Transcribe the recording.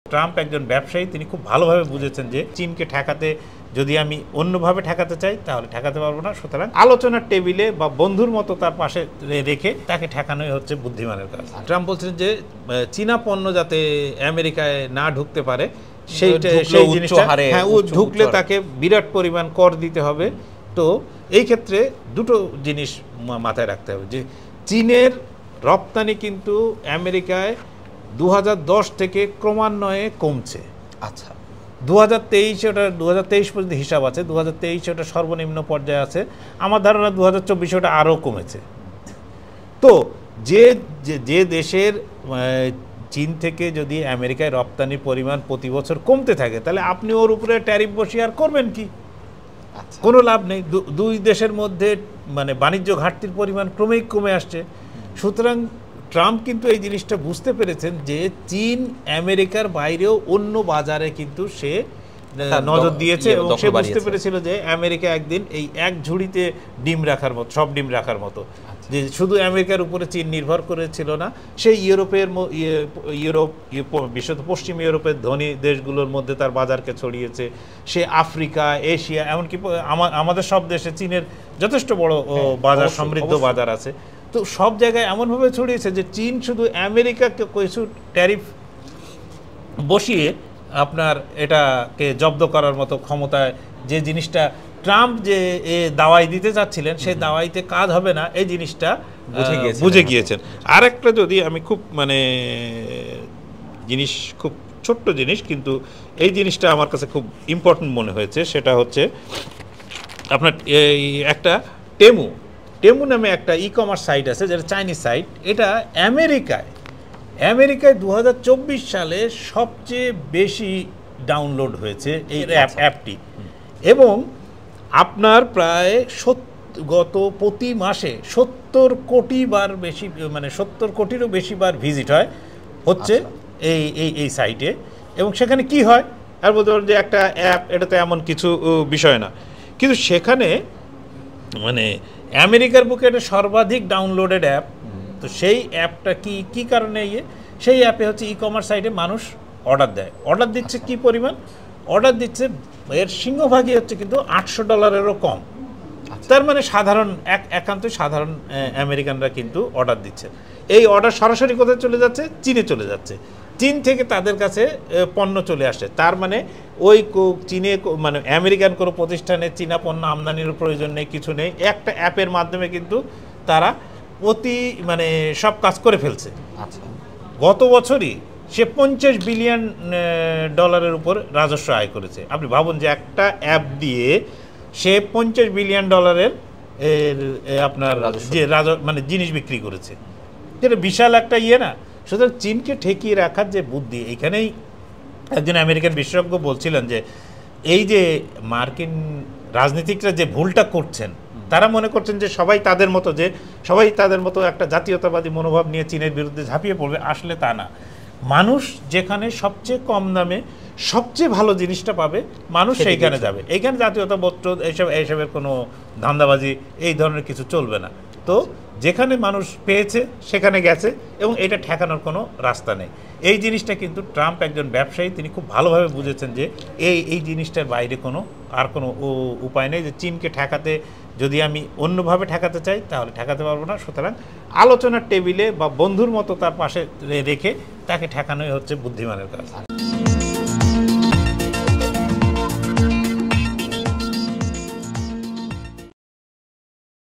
Trump একজন ব্যবসায়ী, তিনি খুব ভালোভাবে বুঝেছেন যে চীনকে ঠেকাতে যদি আমি অন্যভাবে ঠেকাতে চাই তাহলে ঠেকাতে পারবো না। সুতরাং আলোচনার টেবিলে বা বন্ধুর মতো তার পাশে রেখে তাকে ঠেকানোই হচ্ছে বুদ্ধিমানের কাজ। ট্রাম্প বলছেন যে চীনা পণ্য যাতে আমেরিকায় না ঢুকতে পারে সেই জিনিসটা, হ্যাঁ, ঢুকলে তাকে বিরাট পরিমাণ কর দিতে হবে। তো এই ক্ষেত্রে দুটো জিনিস মাথায় রাখতে হবে, যে চীনের রপ্তানি কিন্তু আমেরিকায় 2010 থেকে ক্রমান্বয়ে কমছে। আচ্ছা, 2023 ওটা 2023 পর্যন্ত হিসাব আছে, 2023 ওটা সর্বনিম্ন পর্যায়ে আছে। আমার ধারণা 2024 ওটা আরও কমেছে। তো যে দেশের চীন থেকে যদি আমেরিকায় রপ্তানির পরিমাণ প্রতি বছর কমতে থাকে, তাহলে আপনি ওর উপরে ট্যারিফ বসিয়ে আর করবেন কি? কোনো লাভ নেই। দুই দেশের মধ্যে মানে বাণিজ্য ঘাটতির পরিমাণ ক্রমেই কমে আসছে। সুতরাং ট্রাম্প কিন্তু এই জিনিসটা বুঝতে পেরেছেন যে চীন আমেরিকার বাইরেও অন্য বাজারে কিন্তু সে নজর দিয়েছে, এবং সে বুঝতে পেরেছিল যে আমেরিকা একদিন এই এক ঝুড়িতে ডিম রাখার মতো, সব ডিম রাখার মতো, যে শুধু আমেরিকার উপরে চীন নির্ভর করেছিল না, সেই ইউরোপ বিশেষত পশ্চিম ইউরোপের ধনী দেশগুলোর মধ্যে তার বাজারকে ছড়িয়েছে। সে আফ্রিকা, এশিয়া, এমনকি আমাদের সব দেশে চীনের যথেষ্ট বড় বাজার, সমৃদ্ধ বাজার আছে। তো সব জায়গায় এমনভাবে ছড়িয়েছে যে চীন শুধু আমেরিকাকে কিছু ট্যারিফ বসিয়ে আপনার এটাকে জব্দ করার মতো ক্ষমতায়, যে জিনিসটা ট্রাম্প যে দাওয়াই দিতে চাচ্ছিলেন সেই দাওয়াইতে কাজ হবে না, এই জিনিসটা বুঝে গিয়েছেন। আর একটা যদি আমি খুব জিনিস, খুব ছোট্ট জিনিস, কিন্তু এই জিনিসটা আমার কাছে খুব ইম্পর্টেন্ট মনে হয়েছে, সেটা হচ্ছে আপনার এই একটা টেমু নামে একটা ই-কমার্স সাইট আছে, যেটা চাইনিজ সাইট। এটা আমেরিকায় 2024 সালে সবচেয়ে বেশি ডাউনলোড হয়েছে এই অ্যাপটি, এবং আপনার প্রায় প্রতি মাসে 70 কোটি বার বেশি, মানে 70 কোটিরও বেশি বার ভিজিট হচ্ছে এই সাইটে। এবং সেখানে কি হয় আর বলতে পারেন যে একটা অ্যাপ, এটা তো এমন কিছু বিষয় না, কিন্তু সেখানে মানে আমেরিকার বুকে এটা সর্বাধিক ডাউনলোডেড অ্যাপ। তো সেই অ্যাপটা কি কারণে সেই অ্যাপে হচ্ছে ই-কমার্স সাইটে মানুষ অর্ডার দিচ্ছে কি পরিমাণ অর্ডার দিচ্ছে, এর সিংহভাগই হচ্ছে কিন্তু $800 কম। তার মানে একান্তই সাধারণ আমেরিকানরা কিন্তু অর্ডার দিচ্ছে। এই অর্ডার সরাসরি কোথায় চলে যাচ্ছে? চীনে চলে যাচ্ছে। চীন থেকে তাদের কাছে পণ্য চলে আসে। তার মানে ওই চীনে মানে আমেরিকান কোনো প্রতিষ্ঠানে চীনা পণ্য আমদানির প্রয়োজন নেই, কিছু নেই। একটা অ্যাপের মাধ্যমে কিন্তু তারা সব কাজ করে ফেলছে। আচ্ছা, গত বছরই সে $50 বিলিয়ন উপর রাজস্ব আয় করেছে। আপনি ভাবুন যে একটা অ্যাপ দিয়ে সে $50 বিলিয়ন আপনার যে জিনিস বিক্রি করেছে, যেটা বিশাল একটা না। সুতরাং চীনকে ঠেকিয়ে রাখার যে বুদ্ধি, এইখানেই একজন আমেরিকান বিশেষজ্ঞ বলছিলেন যে এই যে মার্কিন রাজনীতিকরা যে ভুলটা করছেন, তারা মনে করছেন যে সবাই তাদের মতো একটা জাতীয়তাবাদী মনোভাব নিয়ে চীনের বিরুদ্ধে ঝাঁপিয়ে পড়বে। আসলে তা না। মানুষ যেখানে সবচেয়ে কম দামে সবচেয়ে ভালো জিনিসটা পাবে, মানুষ সেইখানে যাবে। এইখানে জাতীয়তাবোধ এইসবের কোনো ধান্দাবাজি এই ধরনের কিছু চলবে না। তো যেখানে মানুষ পেয়েছে সেখানে গেছে, এবং এটা ঠেকানোর কোনো রাস্তা নেই। এই জিনিসটা কিন্তু ট্রাম্প একজন ব্যবসায়ী, তিনি খুব ভালোভাবে বুঝেছেন যে এই জিনিসটার বাইরে আর কোনো উপায় নেই, যে চীনকে ঠেকাতে যদি আমি অন্যভাবে ঠেকাতে চাই তাহলে ঠেকাতে পারবো না। সুতরাং আলোচনার টেবিলে বা বন্ধুর মতো তার পাশে রেখে তাকে ঠেকানোই হচ্ছে বুদ্ধিমানের কাজ।